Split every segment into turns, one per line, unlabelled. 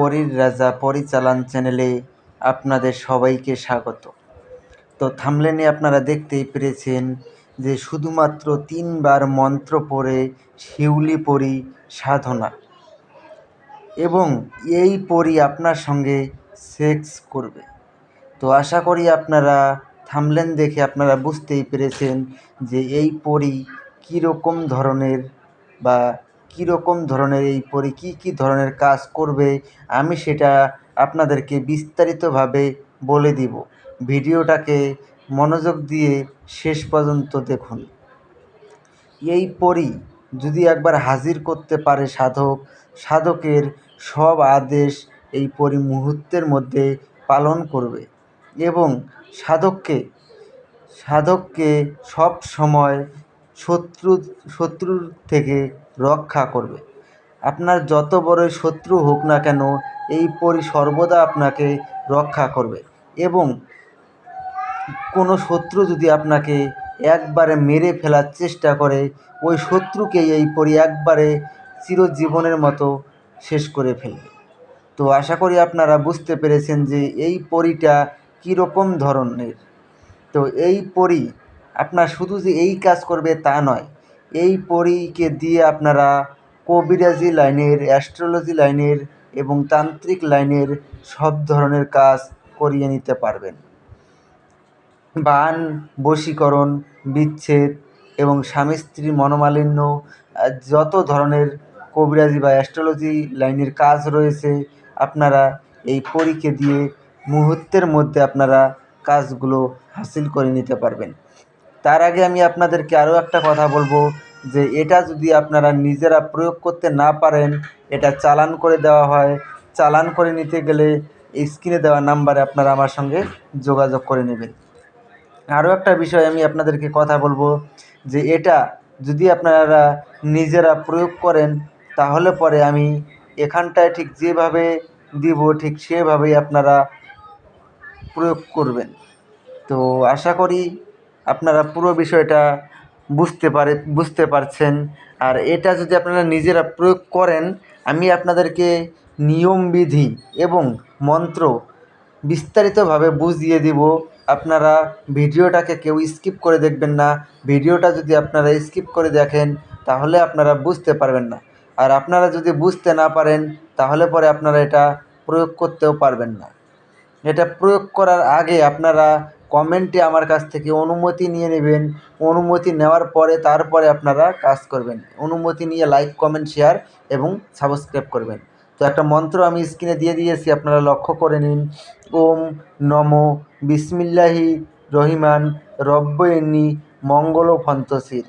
পরীর রাজা পরিচালন চ্যানেলে আপনাদের সবাইকে স্বাগত। তো থাম্বনেলে আপনারা দেখতেই পেরেছেন যে শুধুমাত্র 3 বার মন্ত্র পড়ে শিউলি পরী সাধনা, এবং এই পরী আপনার সঙ্গে সেক্স করবে। তো আশা করি আপনারা থাম্বনেল দেখে আপনারা বুঝতেই পেরেছেন যে এই পরী কীরকম ধরনের বা কীরকম ধরনের এই পরী কী ধরনের কাজ করবে, আমি সেটা আপনাদেরকে বিস্তারিতভাবে বলে দিব। ভিডিওটাকে মনোযোগ দিয়ে শেষ পর্যন্ত দেখুন। এই পরী যদি একবার হাজির করতে পারে সাধকের সব আদেশ এই পরী মুহূর্তের মধ্যে পালন করবে এবং সাধককে সব সময় শত্রুর থেকে রক্ষা করবে। আপনার যত বড়ই শত্রু হোক না কেন, এই পরী সর্বদা আপনাকে রক্ষা করবে। এবং কোনো শত্রু যদি আপনাকে একবারে মেরে ফেলার চেষ্টা করে, ওই শত্রুকেই এই পরী একবারে চিরজীবনের মতো শেষ করে ফেলবে। তো আশা করি আপনারা বুঝতে পেরেছেন যে এই পরীটা কীরকম ধরনের। তো এই পরী আপনার শুধু যে এই কাজ করবে তা নয়, এই পরীকে দিয়ে আপনারা কবিরাজি লাইনের, অ্যাস্ট্রোলজি লাইনের এবং তান্ত্রিক লাইনের সব ধরনের কাজ করিয়ে নিতে পারবেন। বান, বশীকরণ, বিচ্ছেদ এবং স্বামী স্ত্রীর মনোমালিন্য, যত ধরনের কবিরাজি বা অ্যাস্ট্রোলজি লাইনের কাজ রয়েছে, আপনারা এই পরীকে দিয়ে মুহূর্তের মধ্যে আপনারা কাজগুলো হাসিল করে নিতে পারবেন। তার আগে আমি আপনাদেরকে আরও একটা কথা বলবো যে এটা যদি আপনারা নিজেরা প্রয়োগ করতে না পারেন, এটা চালান করে দেওয়া হয়। চালান করে নিতে গেলে স্ক্রিনে দেওয়া নাম্বারে আপনারা আমার সঙ্গে যোগাযোগ করে নেবেন। আরও একটা বিষয় আমি আপনাদেরকে কথা বলবো যে এটা যদি আপনারা নিজেরা প্রয়োগ করেন, তাহলে পরে আমি এখানটায় ঠিক যেভাবে দিব ঠিক সেভাবেই আপনারা প্রয়োগ করবেন। তো আশা করি আপনারা পুরো বিষয়টা বুঝতে পারছেন। আর এটা যদি আপনারা নিজেরা প্রয়োগ করেন, আমি আপনাদেরকে নিয়মবিধি এবং মন্ত্র বিস্তারিতভাবে বুঝিয়ে দিব। আপনারা ভিডিওটাকে কেউ স্কিপ করে দেখবেন না। ভিডিওটা যদি আপনারা স্কিপ করে দেখেন, তাহলে আপনারা বুঝতে পারবেন না। আর আপনারা যদি বুঝতে না পারেন, তাহলে পরে আপনারা এটা প্রয়োগ করতেও পারবেন না। এটা প্রয়োগ করার আগে আপনারা কমেন্টে আমার কাছ থেকে অনুমতি নিয়ে নেবেন। অনুমতি নেওয়ার পরে তারপরে আপনারা কাজ করবেন। অনুমতি নিয়ে লাইক, কমেন্ট, শেয়ার এবং সাবস্ক্রাইব করবেন। তো একটা মন্ত্র আমি স্ক্রিনে দিয়ে দিয়েছি, আপনারা লক্ষ্য করে নিন। ওম নমো বিসমিল্লাহি রহিমান রব্বয়িনী মঙ্গল ফন্তসির।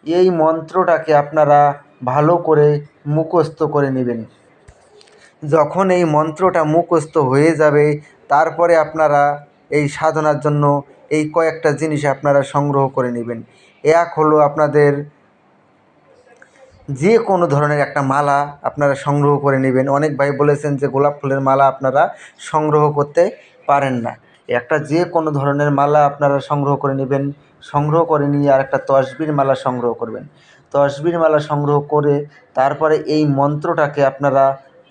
এই মন্ত্রটাকে আপনারা ভালো করে মুখস্থ করে নেবেন। যখন এই মন্ত্রটা মুখস্থ হয়ে যাবে, তারপরে আপনারা এই সাধনার জন্য এই কয়েকটা জিনিস আপনারা সংগ্রহ করে নেবেন। এক হলো আপনাদের যে কোনো ধরনের একটা মালা আপনারা সংগ্রহ করে নেবেন। অনেক ভাই বলেছেন যে গোলাপ ফুলের মালা আপনারা সংগ্রহ করতে পারেন না। একটা যে কোনো ধরনের মালা আপনারা সংগ্রহ করে নেবেন। সংগ্রহ করে নিয়ে আর একটা তসবির মালা সংগ্রহ করবেন। তসবির মালা সংগ্রহ করে তারপরে এই মন্ত্রটাকে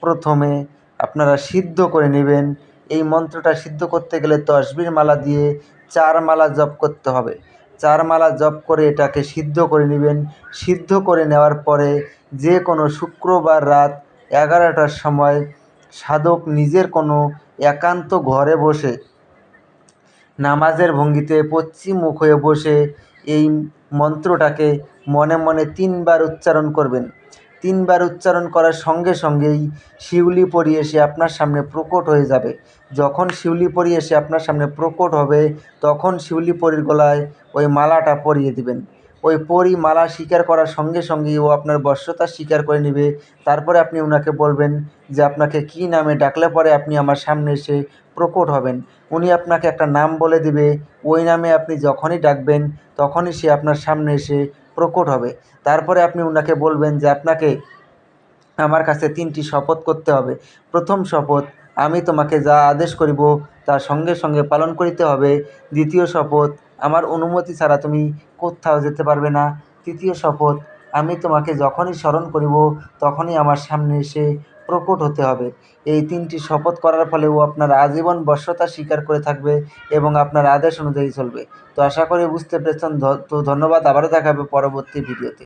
প্রথমে আপনারা সিদ্ধ করে নেবেন। এই মন্ত্রটা সিদ্ধ করতে গেলে তসবির মালা দিয়ে 4 মালা জপ করতে হবে। 4 মালা জপ করে এটাকে সিদ্ধ করে নেবেন। সিদ্ধ করে নেওয়ার পরে যে কোনো শুক্রবার রাত 11টার সময় সাধক নিজের কোনো একান্ত ঘরে বসে নামাজের ভঙ্গিতে পশ্চিম মুখ হয়ে বসে এই মন্ত্রটাকে মনে মনে 3 বার উচ্চারণ করবেন। 3 বার উচ্চারণ করার সঙ্গে সঙ্গেই শিউলি পরী এসে আপনার সামনে প্রকট হয়ে যাবে। যখন শিউলি পরী এসে আপনার সামনে প্রকট হবে, তখন শিউলি পরীর গলায় ওই মালাটা পরিয়ে দিবেন। ওই পরী মালা স্বীকার করার সঙ্গে সঙ্গেই ও আপনার বশ্যতা স্বীকার করে নেবে। তারপরে আপনি ওনাকে বলবেন যে আপনাকে কী নামে ডাকলে পরে আপনি আমার সামনে এসে প্রকট হবেন। উনি আপনাকে একটা নাম বলে দিবে। ওই নামে আপনি যখনই ডাকবেন, তখনই সে আপনার সামনে এসে প্রকট হবে। তারপরে আপনি ওনাকে বলবেন যে আপনাকে আমার কাছে 3টি শপথ করতে হবে। প্রথম শপথ, আমি তোমাকে যা আদেশ করিব তা সঙ্গে সঙ্গে পালন করিতে হবে। দ্বিতীয় শপথ, আমার অনুমতি ছাড়া তুমি কোথাও যেতে পারবে না। তৃতীয় শপথ, আমি তোমাকে যখনই স্মরণ করিব তখনই আমার সামনে এসে প্রকট হতে হবে। এই 3টি শপথ করার ফলে ও আপনার আজীবন বশ্যতা স্বীকার করে থাকবে এবং আপনার আদেশ অনুযায়ী চলবে। তো আশা করি বুঝতে পেরেছেন। তো ধন্যবাদ। আবারও দেখা হবে পরবর্তী ভিডিওতে।